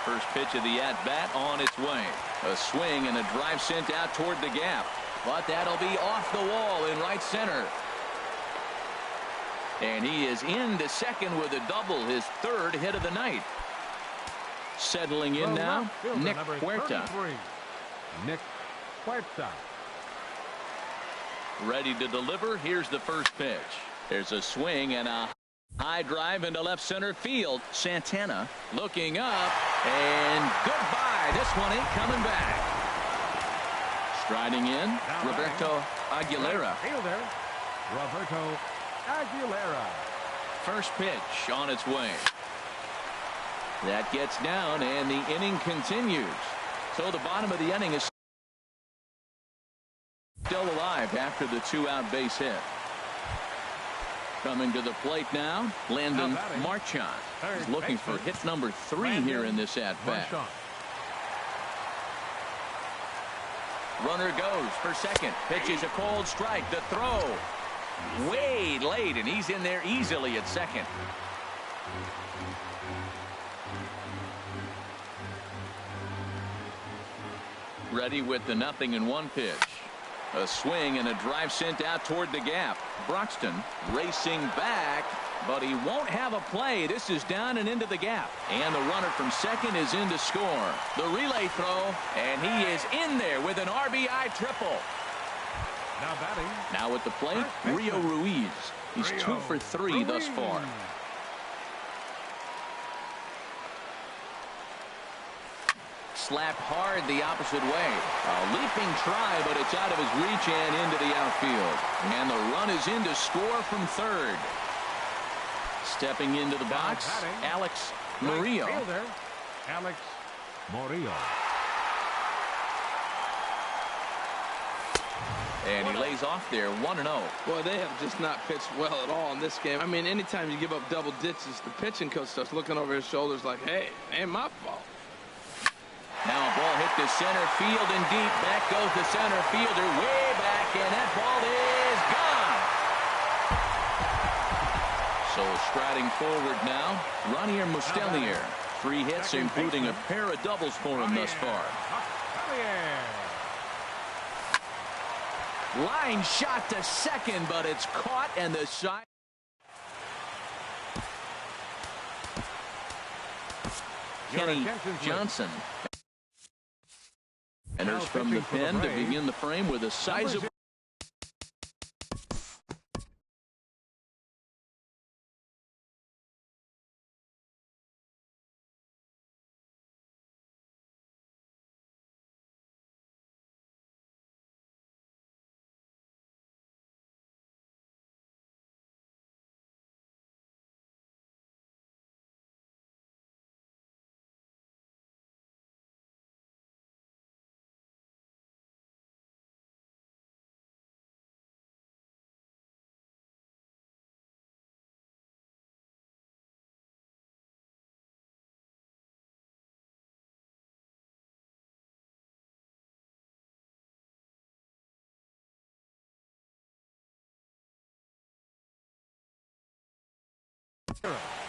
First pitch of the at-bat on its way. A swing and a drive sent out toward the gap. But that'll be off the wall in right center. And he is into second with a double, his third hit of the night. Settling in now, Nick Huerta. Nick Huerta. Ready to deliver. Here's the first pitch. There's a swing and a high drive into left center field. Santana looking up, and goodbye. This one ain't coming back. Striding in, Roberto Aguilera. Fielder, Roberto Aguilera. First pitch on its way. That gets down, and the inning continues. So the bottom of the inning is still alive after the two-out base hit. Coming to the plate now, Landon Marchand. He's looking for hit number 3 here in this at-bat. Runner goes for second. Pitches a cold strike. The throw way late, and he's in there easily at second. Ready with the 0-1 pitch. A swing and a drive sent out toward the gap. Broxton racing back, but he won't have a play. This is down and into the gap. And the runner from second is in to score. The relay throw, and he is in there with an RBI triple. Now batting. Now at the plate, Rio Ruiz. He's 2 for 3 thus far. Slapped hard the opposite way. A leaping try, but it's out of his reach and into the outfield. And the run is in to score from third. Stepping into the box, Alex Murillo. Alex Murillo. And he lays off there, 1-0. Boy, they have just not pitched well at all in this game. I mean, anytime you give up double digits, the pitching coach starts looking over his shoulders like, hey, ain't my fault. Now a ball hit to center field and deep. Back goes the center fielder way back, and that ball is gone. So striding forward now, Ronier Mustelier. 3 hits, including a pair of doubles for him thus far. Line shot to second, but it's caught, and the side. Kenny Johnson enters from the pen to begin the frame with a sizable.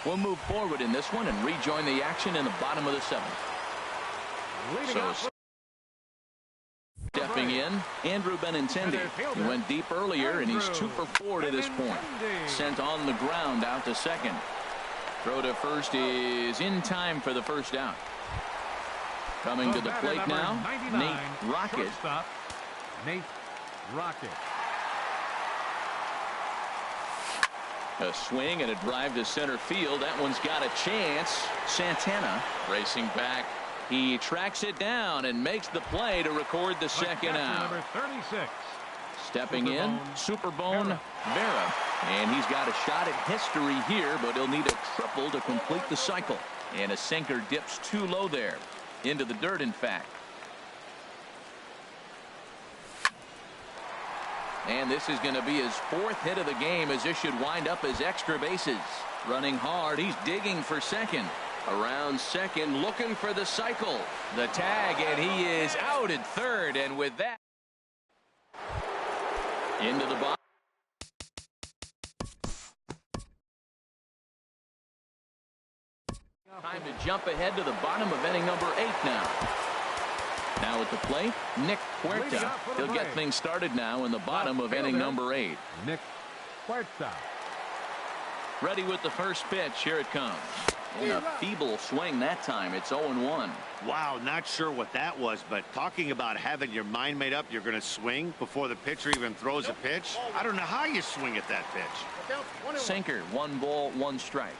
We'll move forward in this one and rejoin the action in the bottom of the 7th. So stepping in, Andrew Benintendi. He went deep earlier, and he's 2 for 4 to this point. Sent on the ground out to second. Throw to first is in time for the first out. Coming to the plate now, Nate Rocket. Nate Rocket. A swing and a drive to center field. That one's got a chance. Santana racing back. He tracks it down and makes the play to record the second out. Number 36. Stepping in, Superbone Vera. And he's got a shot at history here, but he'll need a triple to complete the cycle. And a sinker dips too low there. Into the dirt, in fact. And this is going to be his 4th hit of the game, as this should wind up as extra bases. Running hard, he's digging for second. Around second, looking for the cycle. The tag, and he is out at third. And with that, into the box. Time to jump ahead to the bottom of inning number 8 now. Now at the plate, Nick Huerta. He'll get things started now in the bottom of inning number 8. Nick Huerta. Ready with the first pitch. Here it comes. In a feeble swing that time. It's 0-1. Wow, not sure what that was, but talking about having your mind made up you're going to swing before the pitcher even throws a pitch. I don't know how you swing at that pitch. Sinker, 1 ball, 1 strike.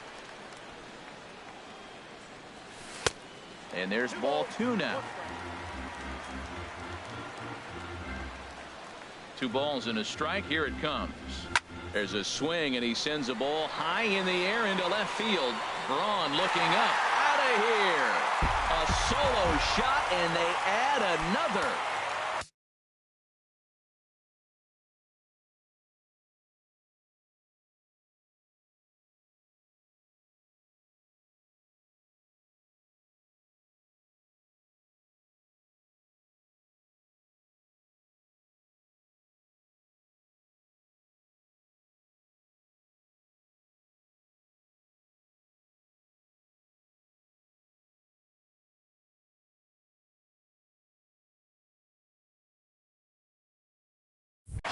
And there's ball 2 now. 2 balls and a strike. Here it comes. There's a swing, and he sends a ball high in the air into left field. Braun looking up. Out of here. A solo shot, and they add another.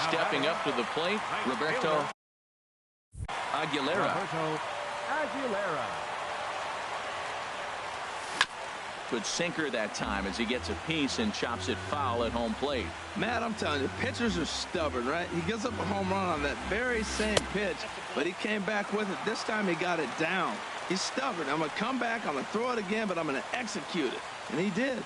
Stepping up to the plate, Roberto Aguilera. Good sinker that time as he gets a piece and chops it foul at home plate. Matt, I'm telling you, pitchers are stubborn, right? He gives up a home run on that very same pitch, but he came back with it. This time he got it down. He's stubborn. I'm going to come back, I'm going to throw it again, but I'm going to execute it. And he did.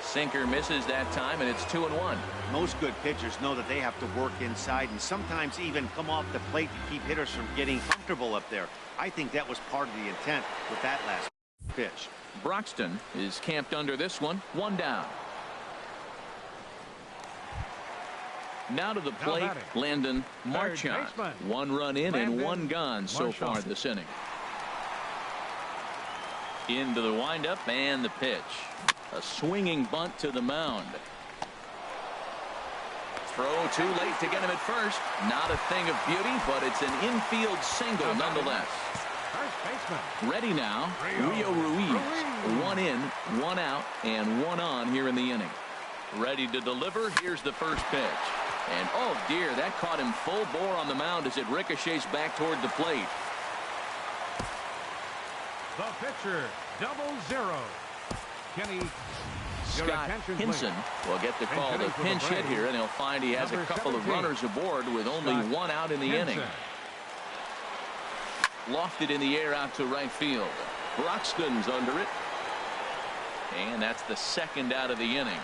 Sinker misses that time, and it's 2-1. Most good pitchers know that they have to work inside and sometimes even come off the plate to keep hitters from getting comfortable up there. I think that was part of the intent with that last pitch. Broxton is camped under this one. 1 down. Now to the plate, Landon Marchand. 1 run in and 1 gone so far this inning. Into the windup and the pitch. A swinging bunt to the mound. Throw too late to get him at first. Not a thing of beauty, but it's an infield single nonetheless. Ready now, Rio Ruiz. 1 in, 1 out, and 1 on here in the inning. Ready to deliver. Here's the first pitch. And oh dear, that caught him full bore on the mound as it ricochets back toward the plate. The pitcher, 0-0. Kenny. Scott Hinson will get the call to pinch hit here, and he'll find he has a couple of runners aboard with only 1 out in the inning. Lofted in the air out to right field. Broxton's under it. And that's the 2nd out of the inning.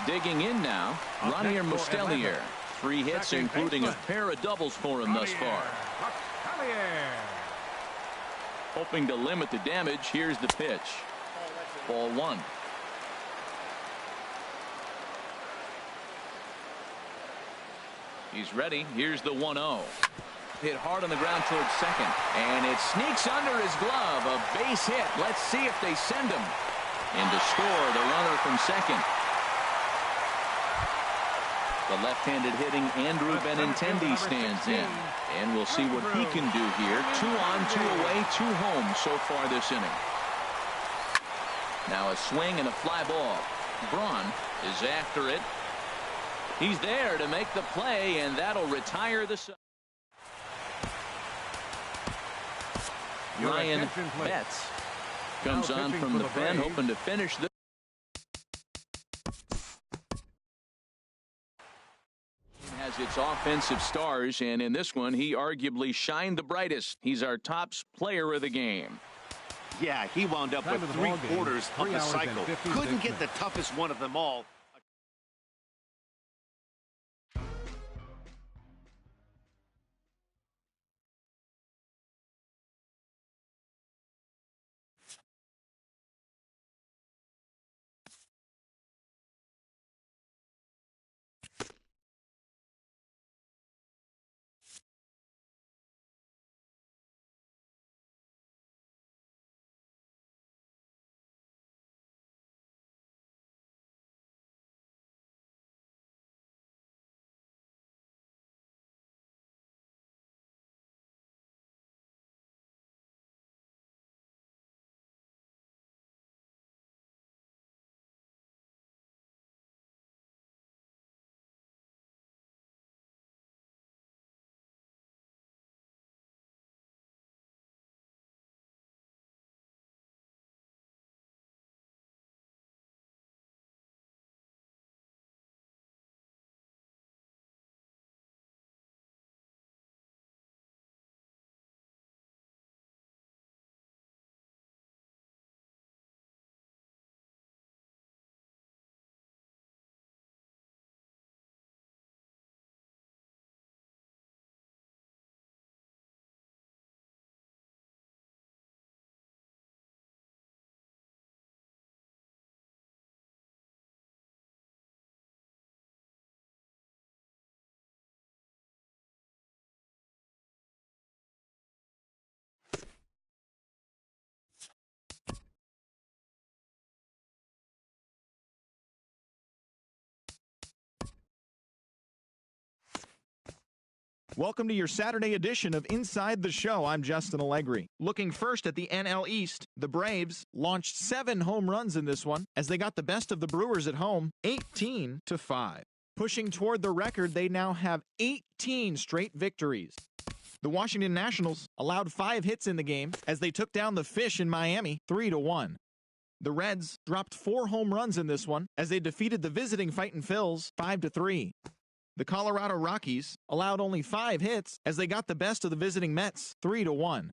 Digging in now, Ronier Mustelier. 3 hits, including a pair of doubles for him thus far. Hoping to limit the damage. Here's the pitch. Ball 1. He's ready. Here's the 1-0. Hit hard on the ground towards second. And it sneaks under his glove. A base hit. Let's see if they send him. And to score, the runner from second. The left-handed hitting Andrew Benintendi stands in. And we'll see what he can do here. 2 on, 2 away, 2 home so far this inning. Now a swing and a fly ball. Braun is after it. He's there to make the play, and that'll retire the... Ryan Betts comes on from the pen, hoping to finish this. Has its offensive stars, and in this one, he arguably shined the brightest. He's our top player of the game. Yeah, he wound up with 3 quarters of the cycle. Couldn't get the toughest one of them all. Welcome to your Saturday edition of Inside the Show. I'm Justin Allegri. Looking first at the NL East, the Braves launched 7 home runs in this one as they got the best of the Brewers at home, 18-5. Pushing toward the record, they now have 18 straight victories. The Washington Nationals allowed 5 hits in the game as they took down the Fish in Miami 3-1. The Reds dropped 4 home runs in this one as they defeated the visiting Fightin' Phils 5-3. The Colorado Rockies allowed only 5 hits as they got the best of the visiting Mets 3-1.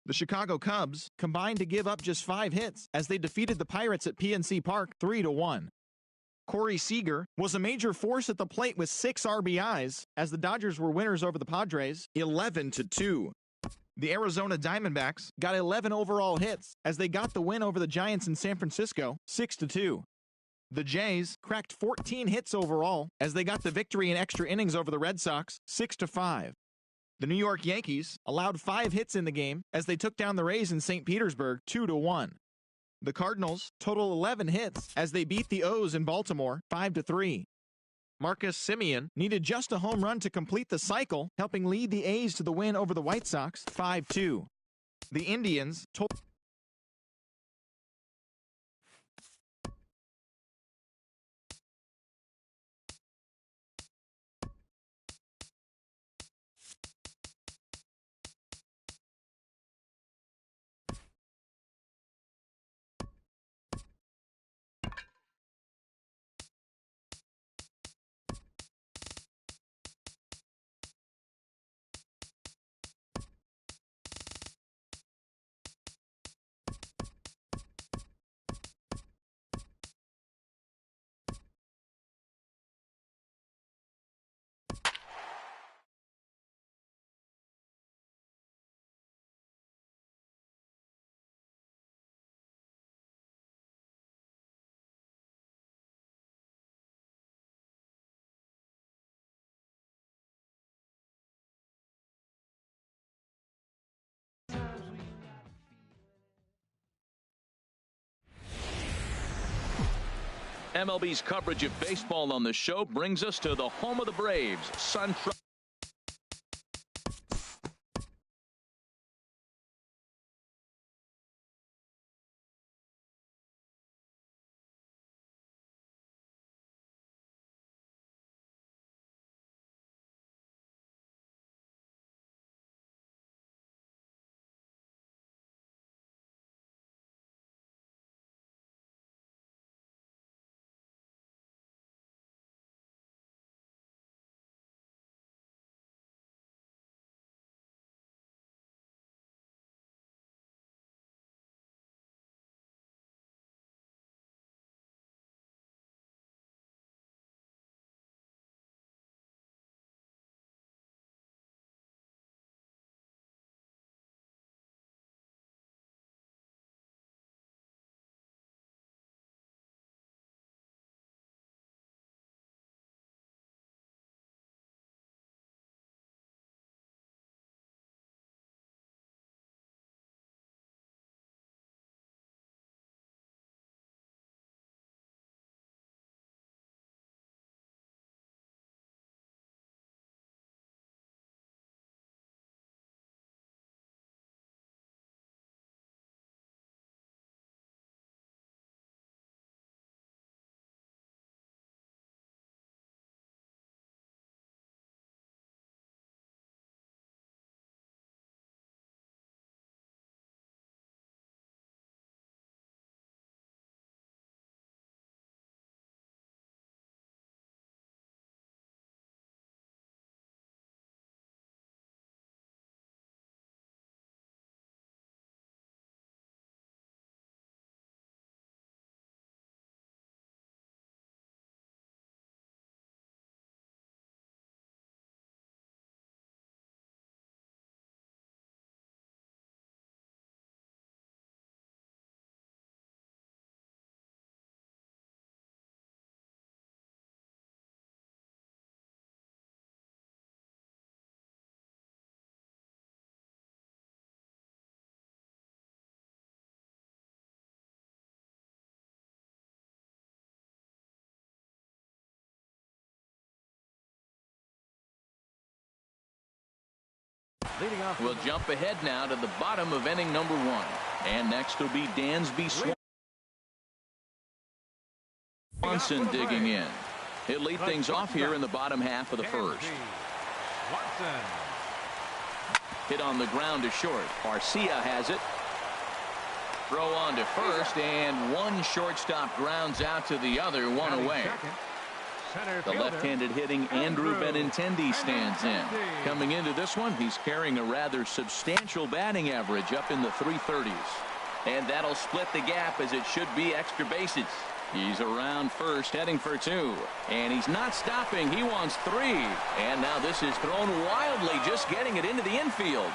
The Chicago Cubs combined to give up just 5 hits as they defeated the Pirates at PNC Park 3-1. Corey Seager was a major force at the plate with 6 RBIs as the Dodgers were winners over the Padres 11-2. The Arizona Diamondbacks got 11 overall hits as they got the win over the Giants in San Francisco 6-2. The Jays cracked 14 hits overall as they got the victory in extra innings over the Red Sox 6-5. The New York Yankees allowed 5 hits in the game as they took down the Rays in St. Petersburg 2-1. The Cardinals total 11 hits as they beat the O's in Baltimore 5-3. Marcus Semien needed just a home run to complete the cycle, helping lead the A's to the win over the White Sox 5-2. The Indians total MLB's coverage of baseball on the show brings us to the home of the Braves, Sun Leading off. We'll jump ahead now to the bottom of inning number 1. And next will be Dansby Swanson digging in. He'll lead things off here in the bottom half of the first. Watson. Hit on the ground to short. Garcia has it. Throw on to first, and one shortstop grounds out to the other, one away. The left-handed hitting Andrew Benintendi stands in. Coming into this one, he's carrying a rather substantial batting average up in the 330s. And that'll split the gap as it should be extra bases. He's around first, heading for 2. And he's not stopping. He wants 3. And now this is thrown wildly, just getting it into the infield.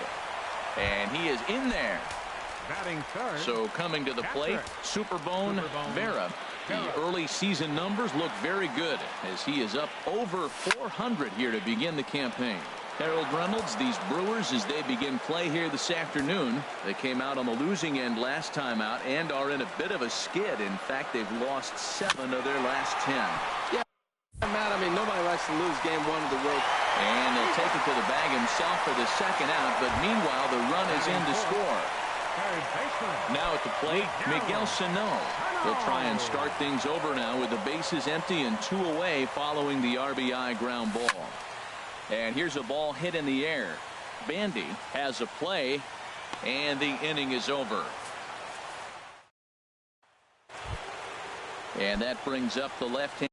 And he is in there. Batting third. So coming to the plate, Superbone Vera. The early season numbers look very good as he is up over 400 here to begin the campaign. Harold Reynolds, these Brewers, as they begin play here this afternoon, they came out on the losing end last time out and are in a bit of a skid. In fact, they've lost 7 of their last 10. Yeah, Matt, I mean, nobody likes to lose game 1 of the road. And he'll take it to the bag himself for the second out, but meanwhile, the run is in to score. Now at the plate, Miguel Sano. He'll try and start things over now with the bases empty and 2 away following the RBI ground ball. And here's a ball hit in the air. Bandy has a play, and the inning is over. And that brings up the left hand.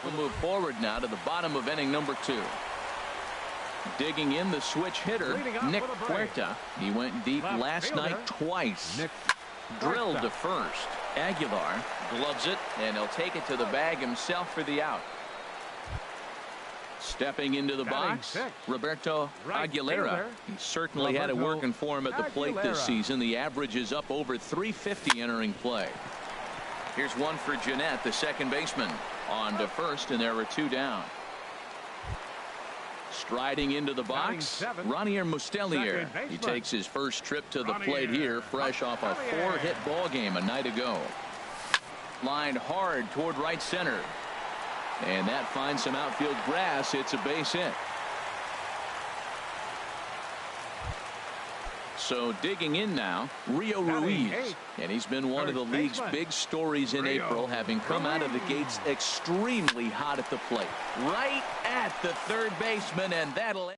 We'll move forward now to the bottom of inning number 2. Digging in the switch hitter, Nick Puerta. He went deep last night twice. Drilled to first. Aguilar gloves it, and he'll take it to the bag himself for the out. Stepping into the box, Roberto Aguilera. He certainly had it working for him at the plate this season. The average is up over 350 entering play. Here's one for Jeanette, the second baseman. On to first, and there were 2 down. Striding into the box, Ronier Mustelier. He takes his first trip to the plate here, fresh off a 4-hit ball game a night ago. Lined hard toward right center. And that finds some outfield grass. It's a base hit. So digging in now, Rio Ruiz. And he's been one of the league's big stories in April, having come out of the gates extremely hot at the plate. Right at the third baseman, and that'll...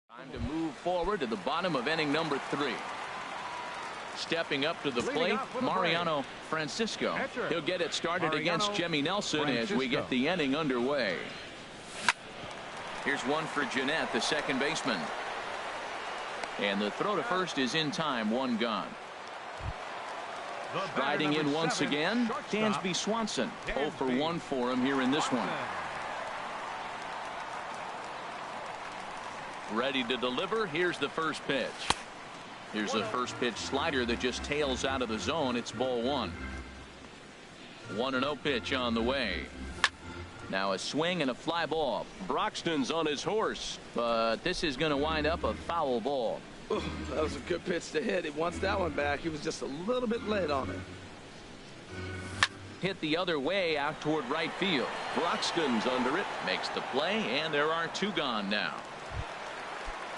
Time to move forward to the bottom of inning number 3. Stepping up to the plate, Mariano Francisco. He'll get it started against Jimmy Nelson as we get the inning underway. Here's one for Jeanette, the second baseman. And the throw to first is in time, 1 gone. Riding in once again, Dansby Swanson. 0 for 1 for him here in this one. Ready to deliver. Here's the first pitch. Here's the first pitch slider that just tails out of the zone. It's ball 1. 1-0 pitch on the way. Now a swing and a fly ball. Broxton's on his horse, but this is going to wind up a foul ball. Ooh, that was a good pitch to hit. He wants that one back. He was just a little bit late on it. Hit the other way out toward right field. Broxton's under it, makes the play, and there are 2 gone now.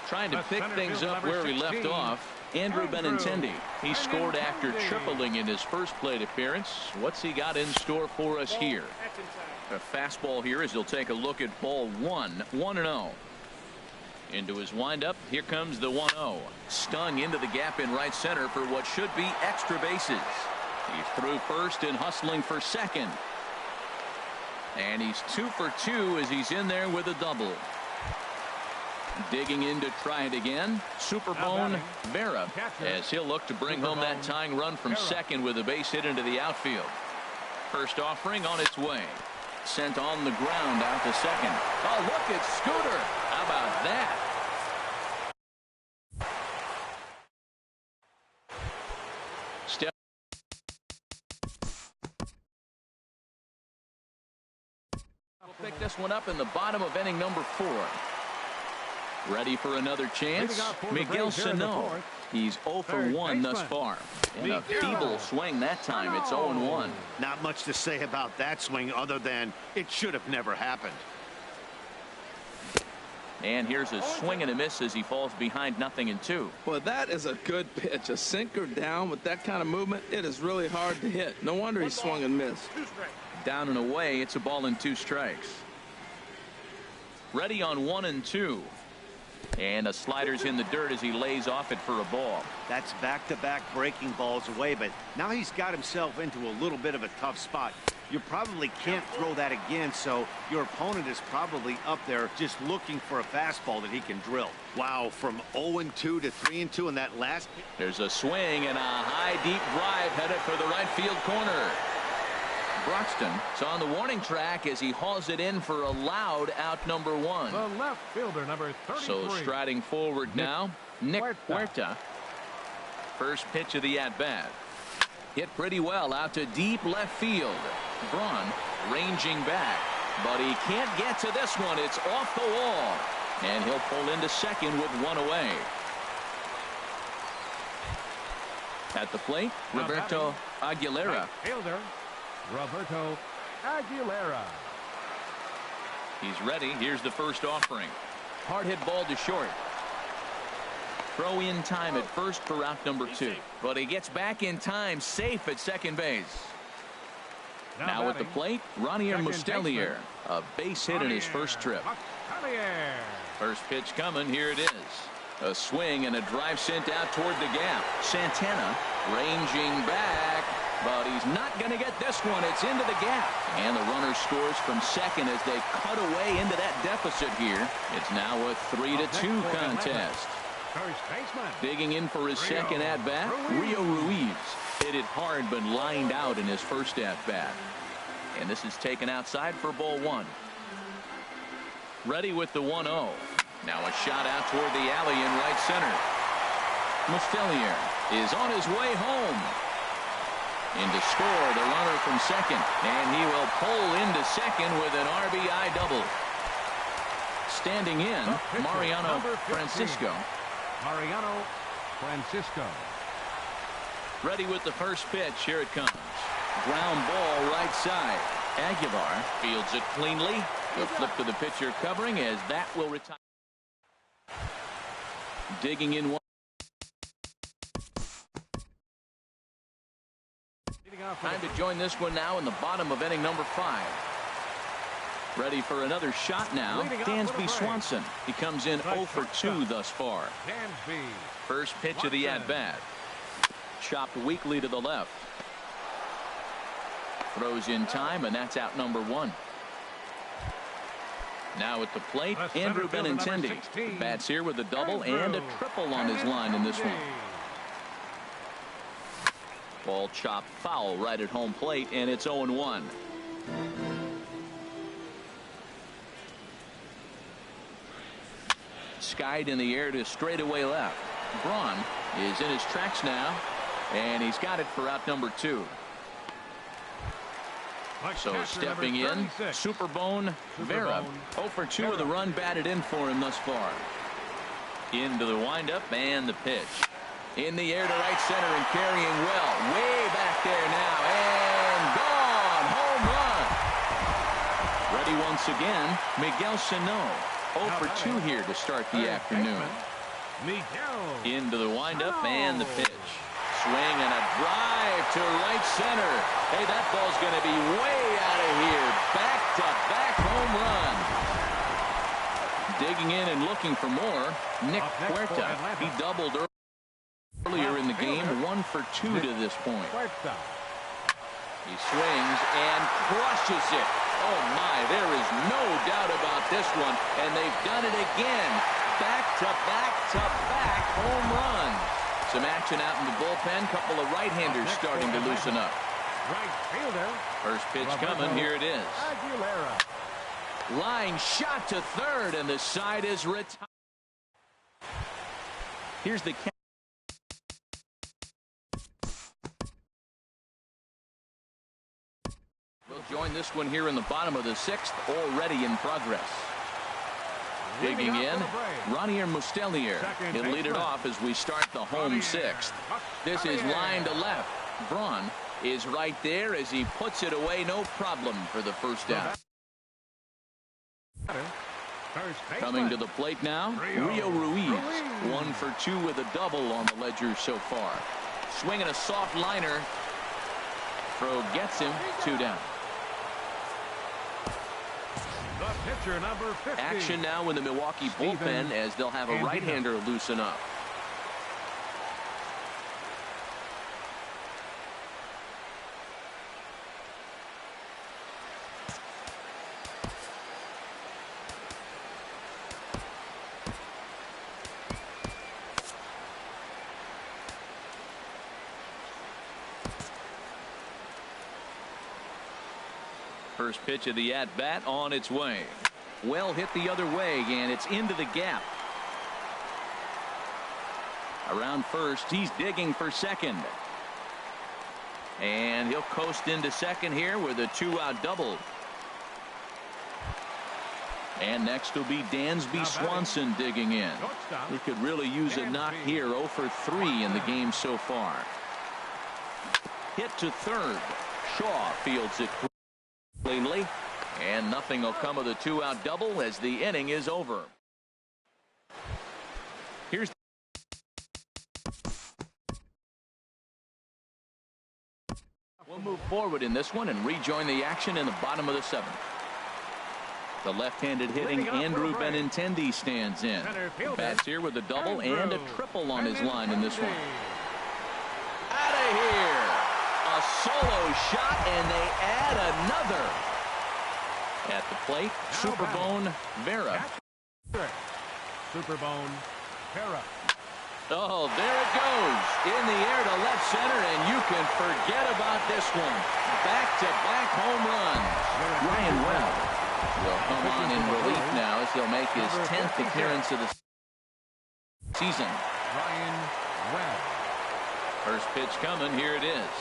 Trying to pick things up where he left off, Andrew Benintendi. He scored after tripling in his first plate appearance. What's he got in store for us here? A fastball here as he'll take a look at ball 1. 1-0. Into his windup. Here comes the 1-0. Stung into the gap in right center for what should be extra bases. He's through first and hustling for second. And he's 2 for 2 as he's in there with a double. Digging in to try it again, Superbone Vera, as he'll look to bring home that tying run from second with a base hit into the outfield. First offering on its way. Sent on the ground out to second. Oh, look at Scooter. How about that? Step. We'll pick this one up in the bottom of inning number 4. Ready for another chance. Miguel Sano. He's 0 for 1 thus far. And a feeble swing that time. It's 0-1. Not much to say about that swing other than it should have never happened. And here's a swing and a miss as he falls behind 0-2. Well, that is a good pitch. A sinker down with that kind of movement, it is really hard to hit. No wonder he swung and missed. Down and away, it's a ball and 2 strikes. Ready on 1-2. And a slider's in the dirt as he lays off it for a ball. That's back-to-back breaking balls away, but now he's got himself into a little bit of a tough spot. You probably can't throw that again, so your opponent is probably up there just looking for a fastball that he can drill. Wow, from 0-2 to 3-2 in that last. There's a swing and a high deep drive headed for the right field corner. Broxton is on the warning track as he hauls it in for a loud out number 1. The left fielder, number 33. So striding forward now, Nick Huerta. First pitch of the at-bat. Hit pretty well out to deep left field. Braun ranging back, but he can't get to this one. It's off the wall, and he'll pull into second with 1 away. At the plate, Roberto Aguilera. Right fielder, Roberto Aguilera. He's ready. Here's the first offering. Hard hit ball to short. Throw in time at first for out number 2. But he gets back in time, safe at second base. Now at the plate, Ronier Mustellier. A base hit in his first trip. First pitch coming. Here it is. A swing and a drive sent out toward the gap. Santana ranging back, but he's not going to get this one. It's into the gap. And the runner scores from second as they cut away into that deficit here. It's now a 3-2 contest. First baseman. Digging in for his second at-bat, Rio Ruiz. Hit it hard but lined out in his first at-bat. And this is taken outside for ball 1. Ready with the 1-0. Now a shot out toward the alley in right center. Mustellier is on his way home. In to score the runner from second. And he will pull into second with an RBI double. Standing in, Mariano Francisco. Mariano Francisco. Ready with the first pitch. Here it comes. Ground ball right side. Aguilar fields it cleanly. The flip to the pitcher covering as that will retire. Digging in one. Time to join this one now in the bottom of inning number 5. Ready for another shot now. Dansby Swanson. He comes in 0 for 2 thus far. Dansby. First pitch of the at-bat. Chopped weakly to the left. Throws in time, and that's out number 1. Now at the plate, Andrew Benintendi. Bats here with a double and a triple on his line in this one. Ball chopped foul right at home plate, and it's 0-1. Skied in the air to straightaway left. Braun is in his tracks now, and he's got it for out number 2. So stepping in, Superbone Vera. 0 for 2 with a run batted in for him thus far. Into the windup and the pitch. In the air to right center and carrying well. Way back there now. And gone. Home run. Ready once again, Miguel Sano. 0 for 2 here to start the afternoon. Into the windup and the pitch. Swing and a drive to right center. Hey, that ball's going to be way out of here. Back-to-back home run. Digging in and looking for more, Nick Huerta. He doubled earlier in the game, 1 for 2 to this point. He swings and crushes it. Oh, my, there is no doubt about this one. And they've done it again. Back-to-back-to-back home run. Some action out in the bullpen. Couple of right-handers starting to loosen up. Right fielder. First pitch coming. Here it is. Aguilera. Line shot to third, and the side is retired. Here's the count. We'll join this one here in the bottom of the 6th, already in progress. Digging in, Krellian36's. He'll lead it off as we start the home sixth. This is line to left. Braun is right there as he puts it away, no problem for the first down. Coming to the plate now, Rio Ruiz. 1 for 2 with a double on the ledger so far. Swinging a soft liner. Throw gets him, 2 down. The pitcher, number 50. Action now in the Milwaukee bullpen as they'll have a right-hander loosen up. First pitch of the at-bat on its way. Well hit the other way, and it's into the gap. Around first, he's digging for second. And he'll coast into second here with a 2-out double. And next will be Dansby Swanson digging in. He could really use a knock here. 0 for 3 in the game so far. Hit to third. Shaw fields it cleanly, and nothing will come of the 2-out double as the inning is over. Here's we'll move forward in this one and rejoin the action in the bottom of the 7th. The left-handed hitting Andrew Benintendi stands in. Bats here with a double and a triple on his line in this one. Out of here. A solo shot, and they add another. At the plate, Superbone Vera. Superbone Vera. Oh, there it goes. In the air to left center, and you can forget about this one. Back-to-back home runs. Ryan Webb will come on in relief now as he'll make his 10th appearance of the season. Ryan Webb. First pitch coming. Here it is.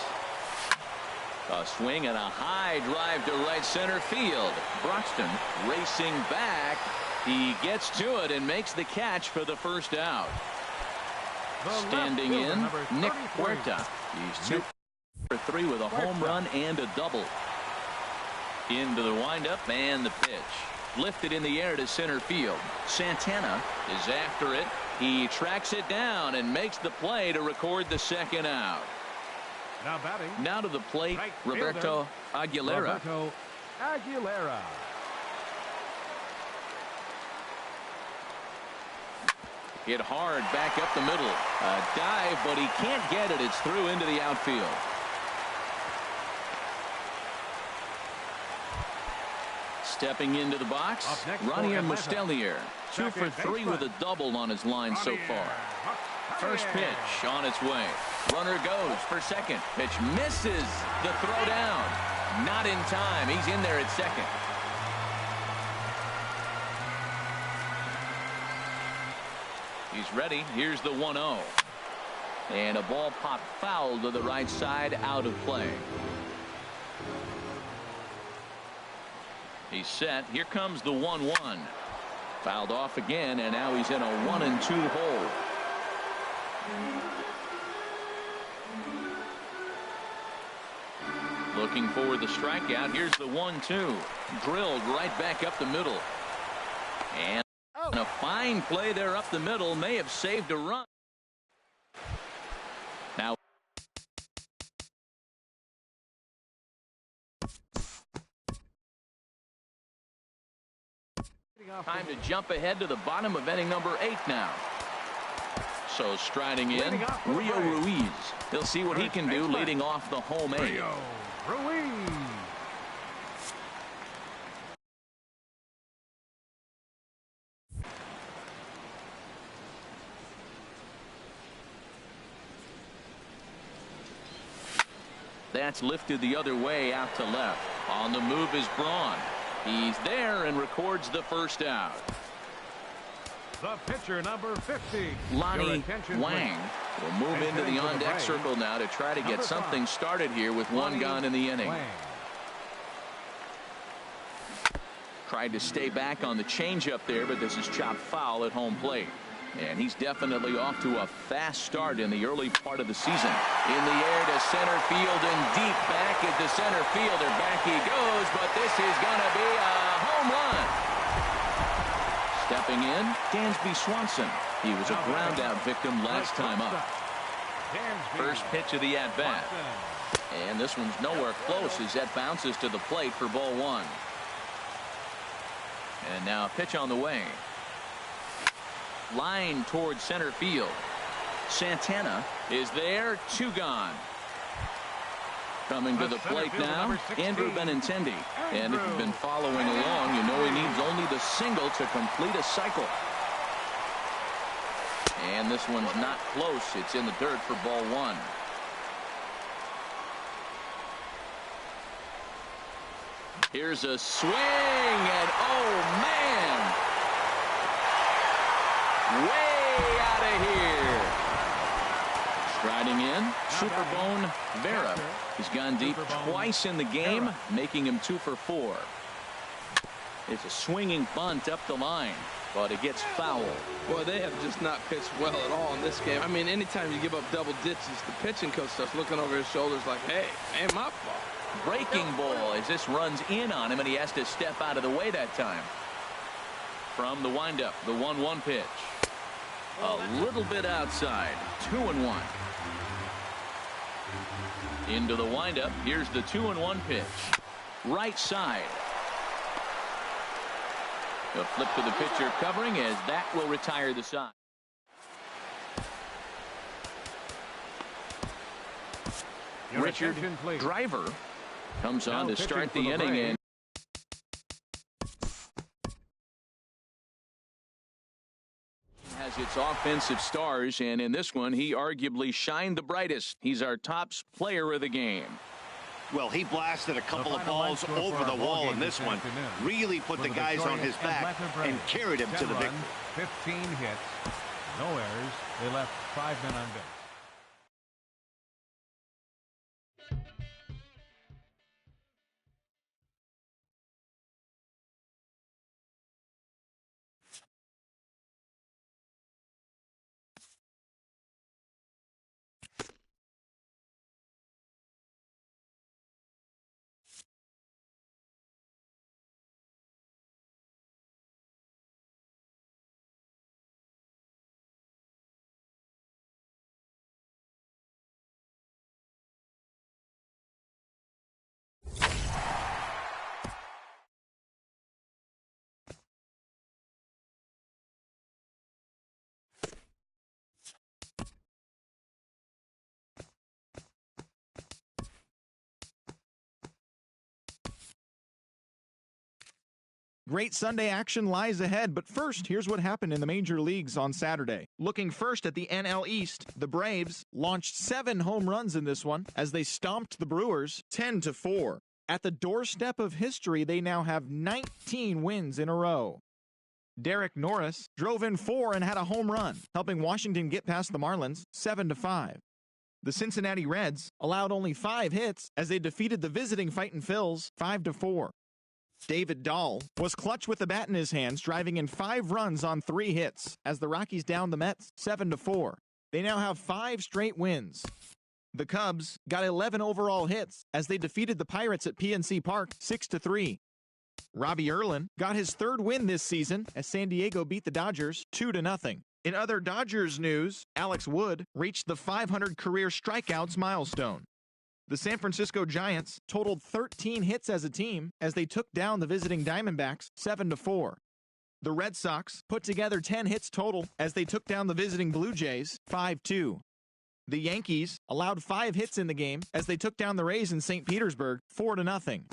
A swing and a high drive to right center field. Broxton racing back. He gets to it and makes the catch for the first out. Standing in, Nick Huerta. He's 2 for 3 with a home run and a double. Into the windup and the pitch. Lifted in the air to center field. Santana is after it. He tracks it down and makes the play to record the second out. Now batting. Now to the plate, Roberto Aguilera. Roberto Aguilera. Hit hard back up the middle. A dive, but he can't get it. It's through into the outfield. Stepping into the box, Krellian36's. 2 for 3 with a double on his line so far. First pitch on its way. Runner goes for second. Pitch misses the throw down. Not in time. He's in there at second. He's ready. Here's the 1-0. And a ball popped foul to the right side, out of play. He's set. Here comes the 1-1. Fouled off again, and now he's in a 1-2 hole. Looking for the strikeout. Here's the 1-2. Drilled right back up the middle. And a fine play there up the middle. May have saved a run. Now time to jump ahead to the bottom of inning number 8 now. So striding in, Rio Ruiz. He'll see what he can do leading off the home 8. Rio Ruiz. That's lifted the other way out to left. On the move is Braun. He's there and records the first out. The pitcher, number 50. Lonnie Wang will move into the on-deck circle now to try to get something started here with one gone in the inning. Tried to stay back on the changeup there, but this is chopped foul at home plate. And he's definitely off to a fast start in the early part of the season. In the air to center field and deep back at the center fielder. Back he goes, but this is going to be a home run. Stepping in, Dansby Swanson. He was a ground out victim last time up. First pitch of the at-bat. And this one's nowhere close as that bounces to the plate for ball one. And now a pitch on the way. Line towards center field. Santana is there. 2 gone. Coming to the plate now, Andrew Benintendi. And if you've been following along, you know he needs only the single to complete a cycle. And this one's not close. It's in the dirt for ball one. Here's a swing, and oh man, way out of here. Striding in, Superbone Vera. He's gone deep twice in the game, making him 2 for 4. It's a swinging bunt up the line, but it gets foul. Boy, they have just not pitched well at all in this game. I mean, anytime you give up double digits, the pitching coach starts looking over his shoulders like, hey, ain't my fault. Breaking ball as this runs in on him, and he has to step out of the way that time. From the windup, the 1-1 pitch. A little bit outside. 2-1. Into the windup. Here's the 2-1 pitch. Right side. A flip to the pitcher covering as that will retire the side. Richard Driver comes on to start the inning, and has its offensive stars, and in this one he arguably shined the brightest. He's our top player of the game. Well, he blasted a couple of balls over the wall in this one. Really put the guys on his back and carried him to the victory. 15 hits, no errors. They left 5 men on base. Great Sunday action lies ahead, but first, here's what happened in the major leagues on Saturday. Looking first at the NL East, the Braves launched 7 home runs in this one as they stomped the Brewers 10-4. At the doorstep of history, they now have 19 wins in a row. Derek Norris drove in 4 and had a home run, helping Washington get past the Marlins 7-5. The Cincinnati Reds allowed only 5 hits as they defeated the visiting Fightin' Phils 5-4. David Dahl was clutch with the bat in his hands, driving in 5 runs on 3 hits as the Rockies downed the Mets 7-4. They now have 5 straight wins. The Cubs got 11 overall hits as they defeated the Pirates at PNC Park 6-3. Robbie Erlin got his 3rd win this season as San Diego beat the Dodgers 2-0. In other Dodgers news, Alex Wood reached the 500 career strikeouts milestone. The San Francisco Giants totaled 13 hits as a team as they took down the visiting Diamondbacks 7-4. The Red Sox put together 10 hits total as they took down the visiting Blue Jays 5-2. The Yankees allowed 5 hits in the game as they took down the Rays in St. Petersburg 4-0.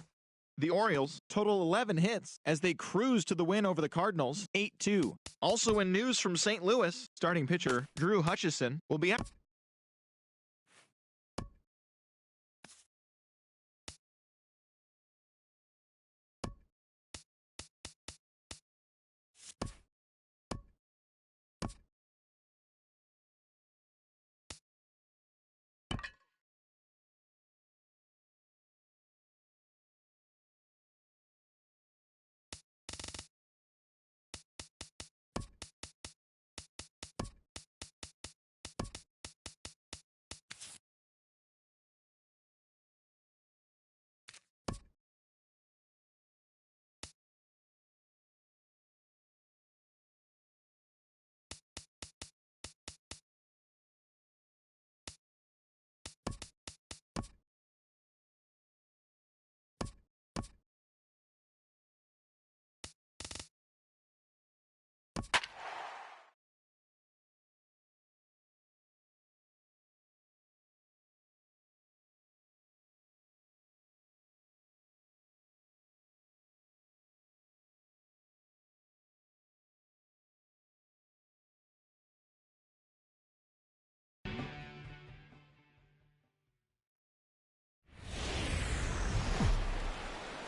The Orioles total 11 hits as they cruised to the win over the Cardinals 8-2. Also in news from St. Louis, starting pitcher Drew Hutchison will be out.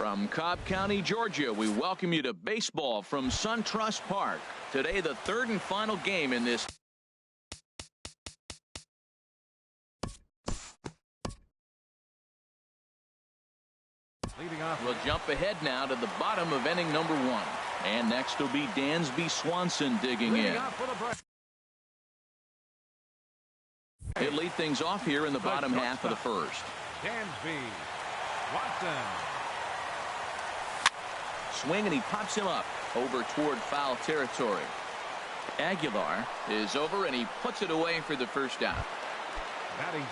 From Cobb County, Georgia, we welcome you to baseball from SunTrust Park. Today, the third and final game in this. Leading off. We'll jump ahead now to the bottom of inning number 1. And next will be Dansby Swanson digging in. He'll lead things off here in the bottom half of the first. Dansby Swanson. Swing, and he pops him up over toward foul territory. Aguilar is over, and he puts it away for the first out.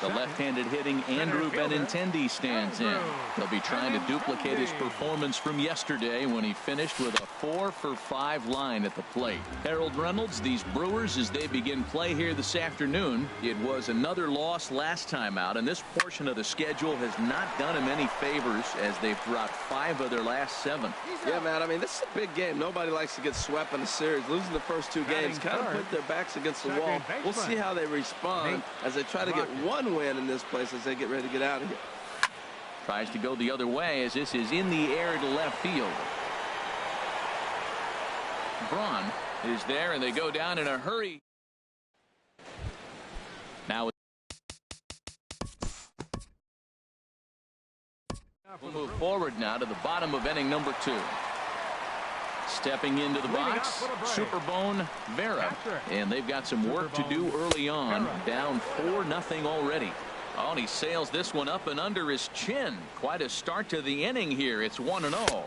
The left-handed hitting Andrew Benintendi stands in. He'll be trying to duplicate his performance from yesterday when he finished with a 4-for-5 line at the plate. Harold Reynolds, these Brewers, as they begin play here this afternoon, it was another loss last time out, and this portion of the schedule has not done him any favors as they've dropped 5 of their last 7. Yeah, man, I mean, this is a big game. Nobody likes to get swept in a series. Losing the first 2 games kind of put their backs against the wall. We'll see how they respond as they try to get one win in this place as they get ready to get out of here. Tries to go the other way as this is in the air to left field. Braun is there, and they go down in a hurry. Now we'll move forward now to the bottom of inning number 2. Stepping into the box, Superbone Vera, and they've got some work to do early on. Down 4-0 already. Oh, and he sails this one up and under his chin. Quite a start to the inning here. It's 1-0.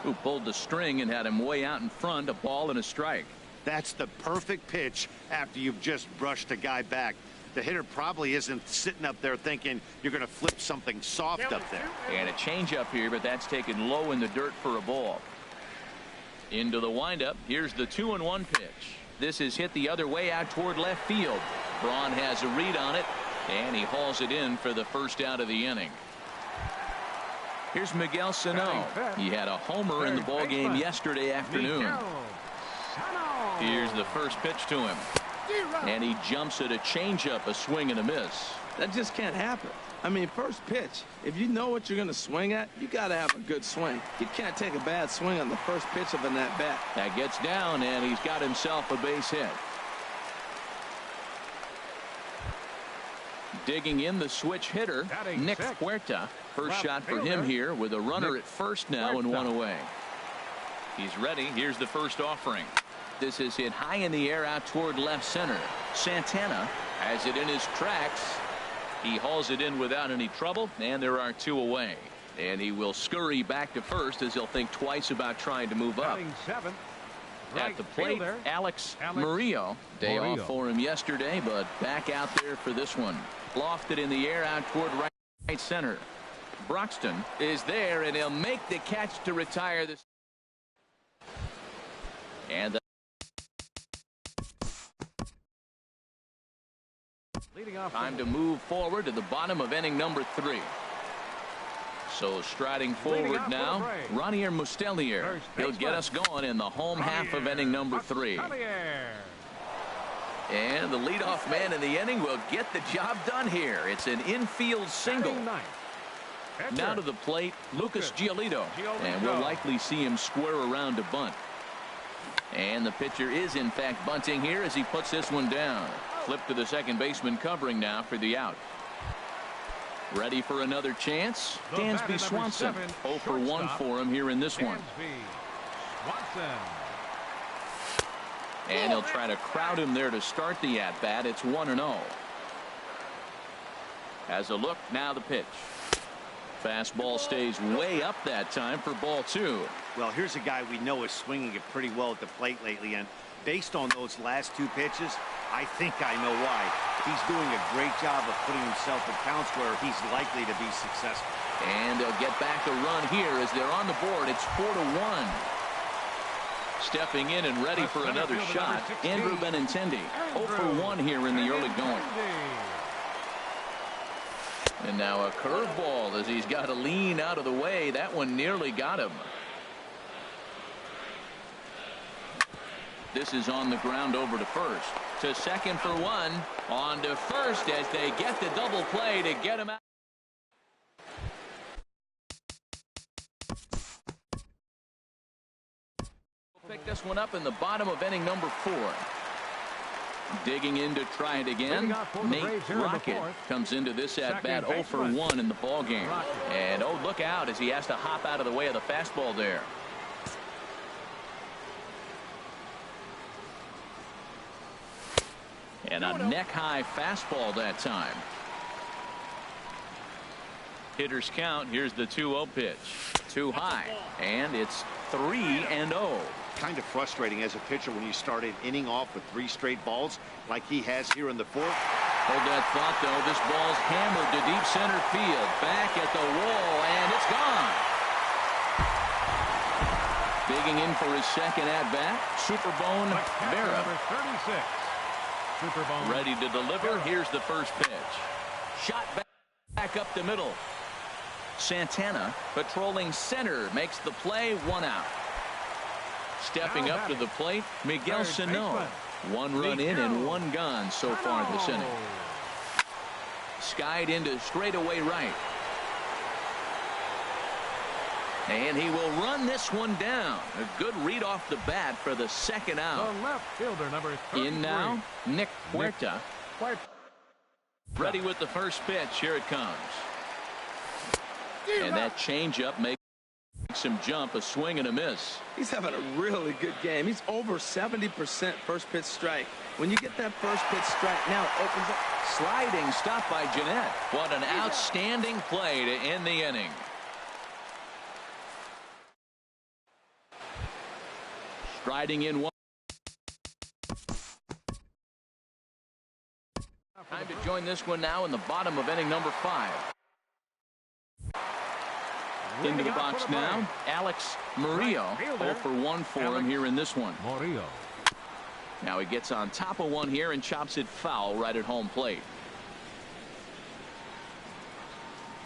Who pulled the string and had him way out in front, a ball and a strike. That's the perfect pitch after you've just brushed a guy back. The hitter probably isn't sitting up there thinking you're going to flip something soft up there. And a changeup here, but that's taken low in the dirt for a ball. Into the windup. Here's the 2-1 pitch. This is hit the other way out toward left field. Braun has a read on it, and he hauls it in for the first out of the inning. Here's Miguel Sano. He had a homer in the ballgame yesterday afternoon. Here's the first pitch to him. And he jumps at a changeup, a swing and a miss. That just can't happen. I mean, first pitch, if you know what you're going to swing at, you got to have a good swing. You can't take a bad swing on the first pitch of an at-bat. That gets down, and he's got himself a base hit. Digging in the switch hitter, Nick Huerta. First shot for him here with a runner at first now and 1 away. He's ready. Here's the first offering. This is hit high in the air out toward left center. Santana has it in his tracks. He hauls it in without any trouble, and there are 2 away. And he will scurry back to first as he'll think twice about trying to move up. At the plate, Alex Murillo. Day off for him yesterday, but back out there for this one. Lofted in the air out toward right center. Broxton is there, and he'll make the catch to retire this. And time to move forward to the bottom of inning number 3. So striding forward now, Ronier Mustelier. He'll get us going in the home half of inning number 3. And the leadoff man in the inning will get the job done here. It's an infield single. Now to the plate, Lucas Giolito. And we'll likely see him square around to bunt. And the pitcher is in fact bunting here as he puts this one down. Flip to the second baseman covering now for the out. Ready for another chance. Dansby Swanson. 0 for 1 for him here in this one. And he'll try to crowd him there to start the at-bat. It's 1-0. As a look, now the pitch. Fastball stays way up that time for ball 2. Well, here's a guy we know is swinging it pretty well at the plate lately, and based on those last 2 pitches, I think I know why. He's doing a great job of putting himself in counts where he's likely to be successful. And they'll get back a run here as they're on the board. It's 4-1. Stepping in and ready for another shot, Andrew Benintendi. 0 for 1 here in the early going. And now a curveball as he's got to lean out of the way. That one nearly got him. This is on the ground over to first. To second for 1. On to first as they get the double play to get him out. this one up in the bottom of inning number 4. Digging in to try it again. Nate Rocket comes into this at bat 0 for 1 in the ball game. And oh, look out as he has to hop out of the way of the fastball there. And a neck-high fastball that time. Hitters count. Here's the 2-0 pitch. Too high. And it's 3-0. Kind of frustrating as a pitcher when you start an inning off with 3 straight balls like he has here in the 4th. Hold that thought, though. This ball's hammered to deep center field. Back at the wall, and it's gone. Digging in for his second at-bat, Superbone Vera. Number 36. Superbone. Ready to deliver. Here's the first pitch. Shot back up the middle. Santana patrolling center makes the play. 1 out. Stepping up to the plate, Miguel Sano. 1 run in and 1 gone so far this inning. Skied into straightaway right. And he will run this one down. A good read off the bat for the second out. The left fielder, number 33. In now, Nick Huerta. Ready with the first pitch. Here it comes. And that changeup makes him jump. A swing and a miss. He's having a really good game. He's over 70% first pitch strike. When you get that first pitch strike, now it opens up. Sliding stop by Jeanette. What an outstanding play to end the inning. Striding in one. Time to join this one now in the bottom of inning number 5. Into the box now, Alex Murillo. 0 for 1 for him here in this one. Murillo. Now he gets on top of one here and chops it foul right at home plate.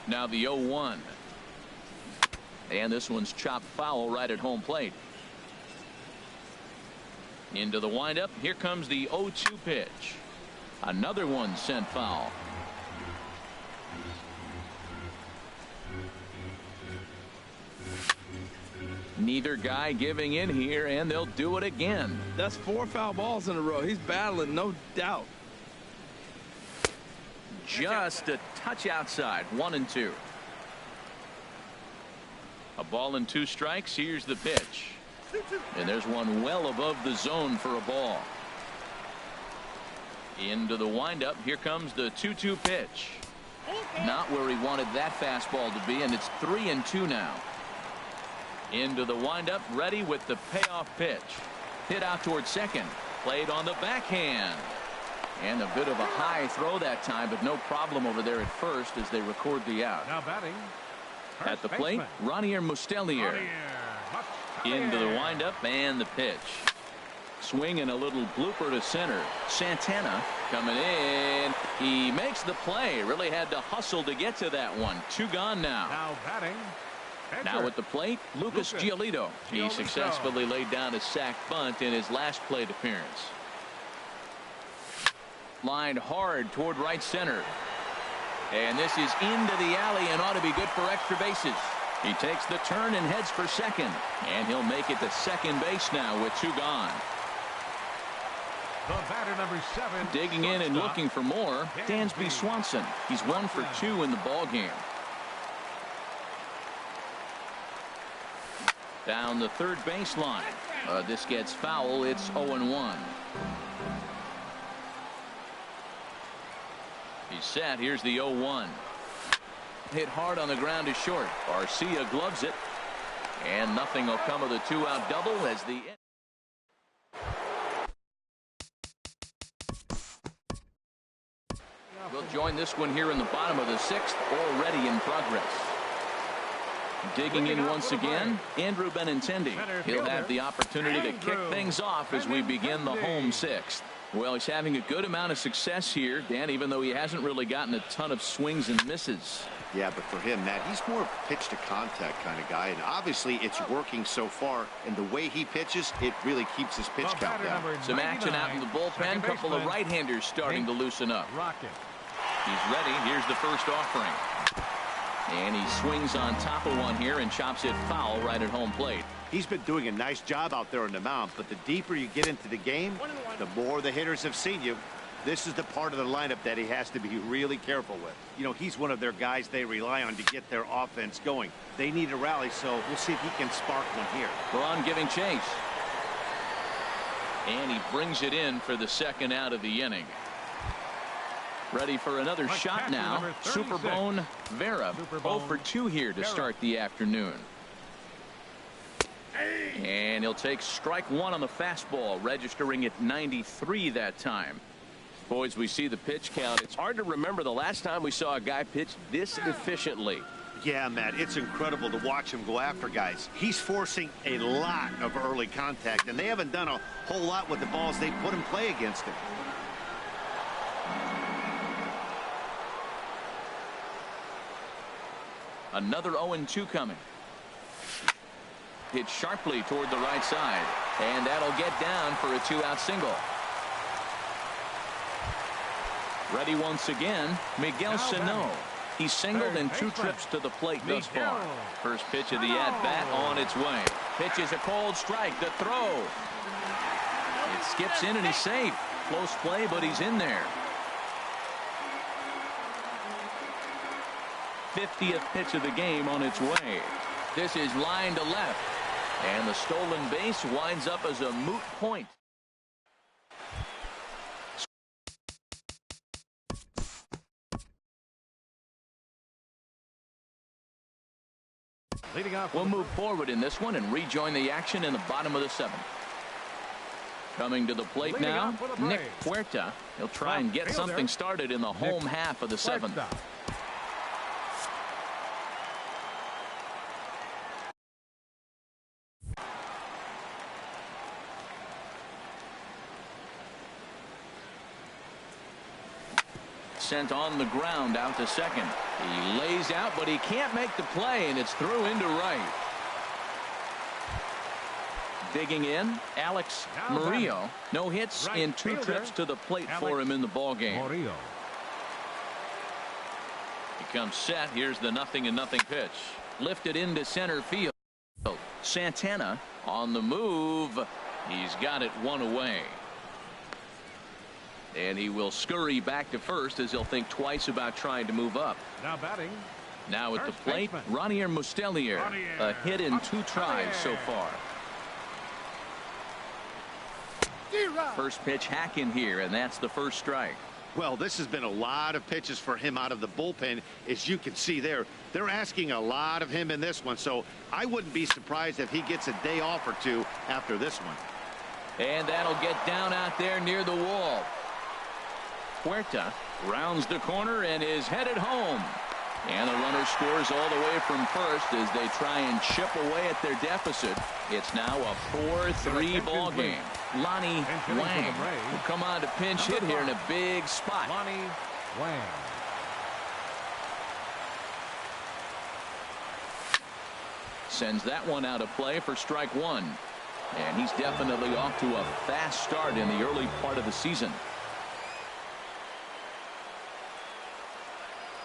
Now the 0-1. And this one's chopped foul right at home plate. Into the windup. Here comes the 0-2 pitch. Another one sent foul. Neither guy giving in here, and they'll do it again. That's 4 foul balls in a row. He's battling, no doubt. Just a touch outside. 1-2. A ball and 2 strikes. Here's the pitch. And there's one well above the zone for a ball. Into the windup. Here comes the 2-2 pitch. Not where he wanted that fastball to be, and it's 3-2 now. Into the windup, ready with the payoff pitch. Hit out towards second. Played on the backhand. And a bit of a high throw that time, but no problem over there at first as they record the out. Now batting. At the plate, Ronier Mustellier. Into the windup and the pitch. Swing and a little blooper to center. Santana coming in. He makes the play. Really had to hustle to get to that one. 2 gone now. Now batting. Now at the plate, Lucas Giolito. He successfully laid down a sac bunt in his last plate appearance. Lined hard toward right center. And this is into the alley and ought to be good for extra bases. He takes the turn and heads for second. And he'll make it to second base now with 2 gone. The batter, number 7. Digging in and looking for more, Dansby Swanson. He's 1 for 2 in the ball game. Down the third baseline. This gets foul. It's 0-1. He's set. Here's the 0-1. Hit hard on the ground to short. Garcia gloves it. And nothing will come of the 2-out double as the... We'll join this one here in the bottom of the 6th, already in progress. Digging in once again, Andrew Benintendi. He'll have the opportunity to kick things off as we begin the home 6th. Well, he's having a good amount of success here, Dan, even though he hasn't really gotten a ton of swings and misses. Yeah, but for him, Matt, he's more of a pitch to contact kind of guy, and obviously it's working so far, and the way he pitches, it really keeps his pitch count down. Some action out in the bullpen, couple of right-handers starting to loosen up. He's ready. Here's the first offering. And he swings on top of one here and chops it foul right at home plate. He's been doing a nice job out there on the mound, but the deeper you get into the game, the more the hitters have seen you. This is the part of the lineup that he has to be really careful with. You know, he's one of their guys they rely on to get their offense going. They need a rally, so we'll see if he can spark one here. Braun giving chase. And he brings it in for the second out of the inning. Ready for another shot now. Superbone Vera, 0 for 2 here to start the afternoon. And he'll take strike one on the fastball, registering at 93 that time. Boys, we see the pitch count. It's hard to remember the last time we saw a guy pitch this efficiently. Yeah, Matt, it's incredible to watch him go after guys. He's forcing a lot of early contact, and they haven't done a whole lot with the balls they put in play against him. Another 0-2 coming. Hit sharply toward the right side, and that'll get down for a 2-out single. Ready once again, Miguel Sano. He's singled in 2 trips to the plate thus far. First pitch of the at-bat on its way. Pitch is a cold strike. The throw. It skips in and he's safe. Close play, but he's in there. 50th pitch of the game on its way. This is line to left. And the stolen base winds up as a moot point. We'll move forward in this one and rejoin the action in the bottom of the 7th. Coming to the plate now, Nick Puerta. He'll try and get something started in the home half of the 7th. Sent on the ground out to second. He lays out, but he can't make the play, and it's through into right. Digging in, Alex Murillo. No hits in 2 trips to the plate for him in the ballgame. He comes set. Here's the 0-0 pitch. Lifted into center field. Santana on the move. He's got it 1 away. And he will scurry back to first as he'll think twice about trying to move up. Now batting. Now at the plate, Ronier Mustelier. A hit in 2 tries so far. First pitch hack in here, and that's the first strike. Well, this has been a lot of pitches for him out of the bullpen. As you can see there, they're asking a lot of him in this one. So I wouldn't be surprised if he gets a day off or 2 after this one. And that'll get down out there near the wall. Puerta rounds the corner and is headed home. And the runner scores all the way from first as they try and chip away at their deficit. It's now a 4-3 ball game. Lonnie Wang will come on to pinch hit here in a big spot. Lonnie Wang. Sends that one out of play for strike 1. And he's definitely off to a fast start in the early part of the season.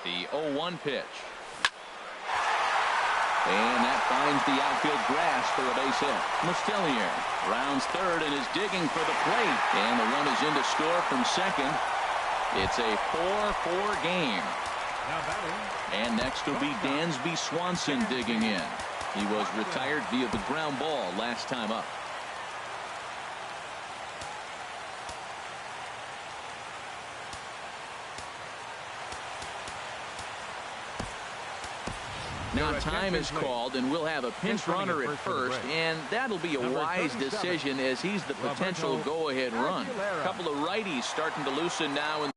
The 0-1 pitch. And that finds the outfield grass for a base hit. Mustelier rounds third and is digging for the plate. And the run is in to score from second. It's a 4-4 game. Now batting. And next will be Dansby Swanson digging in. He was retired via the ground ball last time up. Now time is called, and we'll have a pinch runner at first, and that'll be a wise decision as he's the potential go-ahead run. A couple of righties starting to loosen now in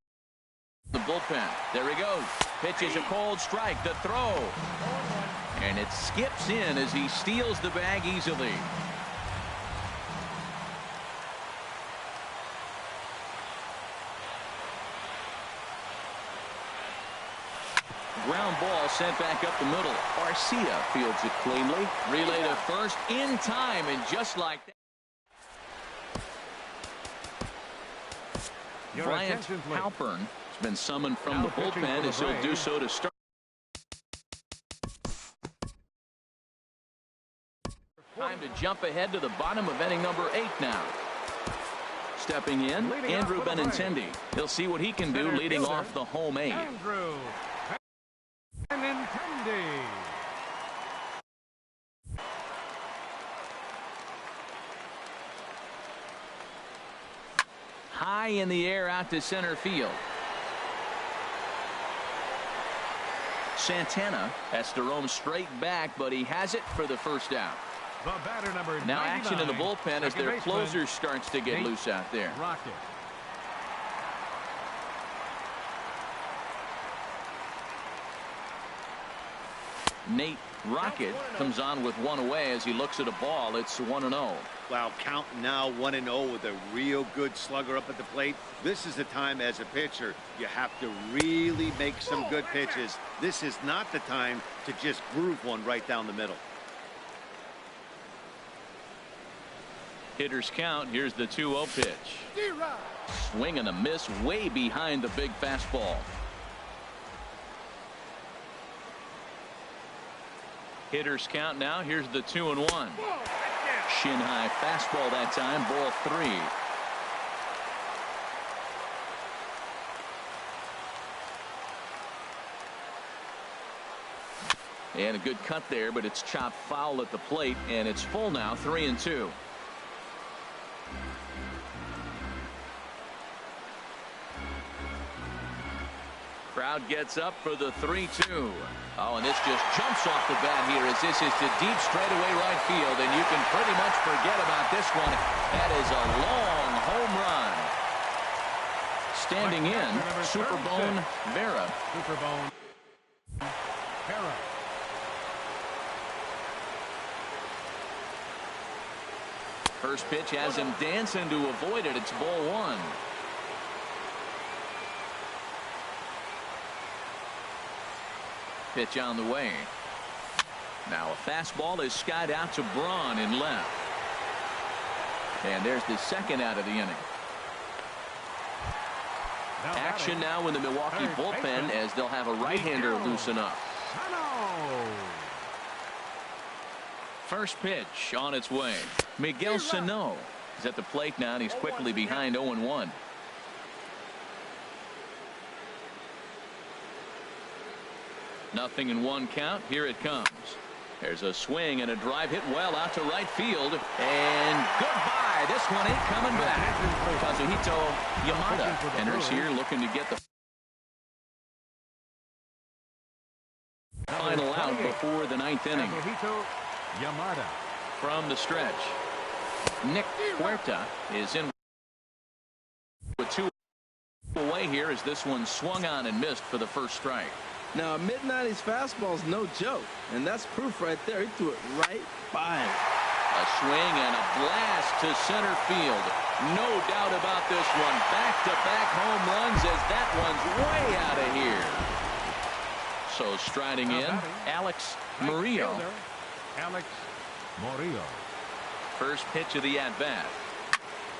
the bullpen. There he goes. Pitch is a cold strike. The throw. And it skips in as he steals the bag easily. Ground ball sent back up the middle. Garcia fields it cleanly. Relay to first in time, and just like that. Bryant Halpern has been summoned from the bullpen as he'll do so to start. Time to jump ahead to the bottom of inning number 8 now. Stepping in, Andrew Benintendi. He'll see what he can do leading off the home 8. Andrew Benintendi. High in the air out to center field. Santana has to roam straight back, but he has it for the first out. The batter number Now action in the bullpen as their closer starts to get loose out there. Rocket. Nate Rocket comes on with one away as he looks at a ball. It's 1-0. Wow, count now 1-0 with a real good slugger up at the plate. This is the time as a pitcher you have to really make some good pitches. This is not the time to just groove one right down the middle. Hitters count. Here's the 2-0 pitch. Swing and a miss way behind the big fastball. Hitters count now. Here's the 2-1. Shin high fastball that time. Ball 3. And a good cut there, but it's chopped foul at the plate, and it's full now. 3-2. Crowd gets up for the 3-2. Oh, and this just jumps off the bat here as this is to deep straightaway right field, and you can pretty much forget about this one. That is a long home run. Standing in, Superbone Vera. Superbone Vera. First pitch has him dancing to avoid it. It's ball 1. Pitch on the way. Now a fastball is skied out to Braun in left. And there's the second out of the inning. Action now in the Milwaukee bullpen as they'll have a right-hander loosen up. First pitch on its way. Miguel Sano is at the plate now, and he's quickly behind 0-1. Nothing in one count. Here it comes. There's a swing and a drive hit well out to right field. And goodbye. This one ain't coming back. Kazuhito Yamada enters here looking to get the final out before the 9th inning. Kazuhito Yamada. From the stretch, Nick Huerta is in with 2 away here as this one swung on and missed for the first strike. Now, a mid-90s fastball is no joke, and that's proof right there. He threw it right by him. A swing and a blast to center field. No doubt about this one. Back-to-back home runs as that one's way out of here. So striding in, Alex Murillo. Alex Murillo. First pitch of the at-bat.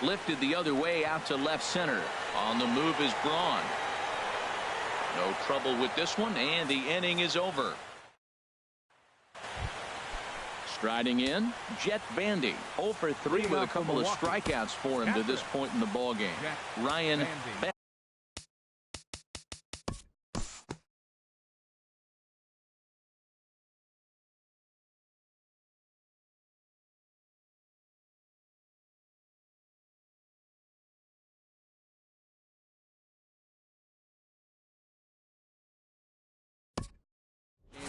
Lifted the other way out to left center. On the move is Braun. No trouble with this one, and the inning is over. Striding in, Jet Bandy. 0 for 3 with a couple of strikeouts for him to this point in the ballgame. Ryan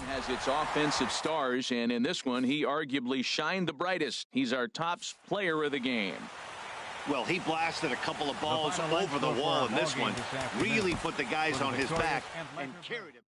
has its offensive stars, and in this one he arguably shined the brightest. He's our top player of the game. Well, he blasted a couple of balls over the wall in this one. Really put the guys on his back and carried him.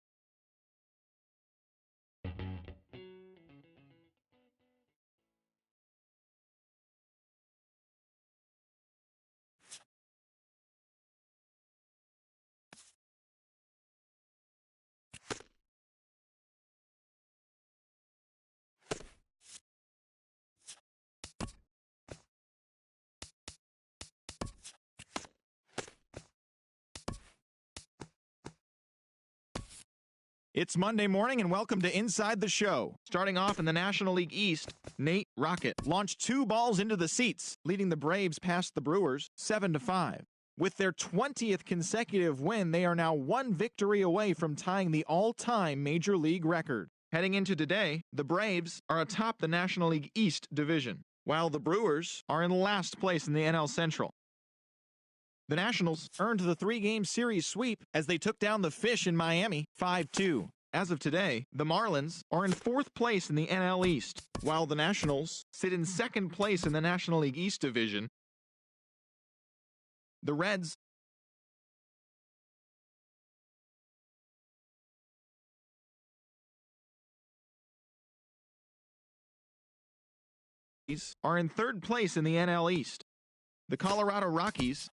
It's Monday morning and welcome to Inside the Show. Starting off in the National League East, Nate Rocket launched 2 balls into the seats, leading the Braves past the Brewers 7-5. With their 20th consecutive win, they are now 1 victory away from tying the all-time Major League record. Heading into today, the Braves are atop the National League East division, while the Brewers are in last place in the NL Central. The Nationals earned the 3-game series sweep as they took down the Fish in Miami 5-2. As of today, the Marlins are in 4th place in the NL East, while the Nationals sit in 2nd place in the National League East division. The Reds are in 3rd place in the NL East. The Colorado Rockies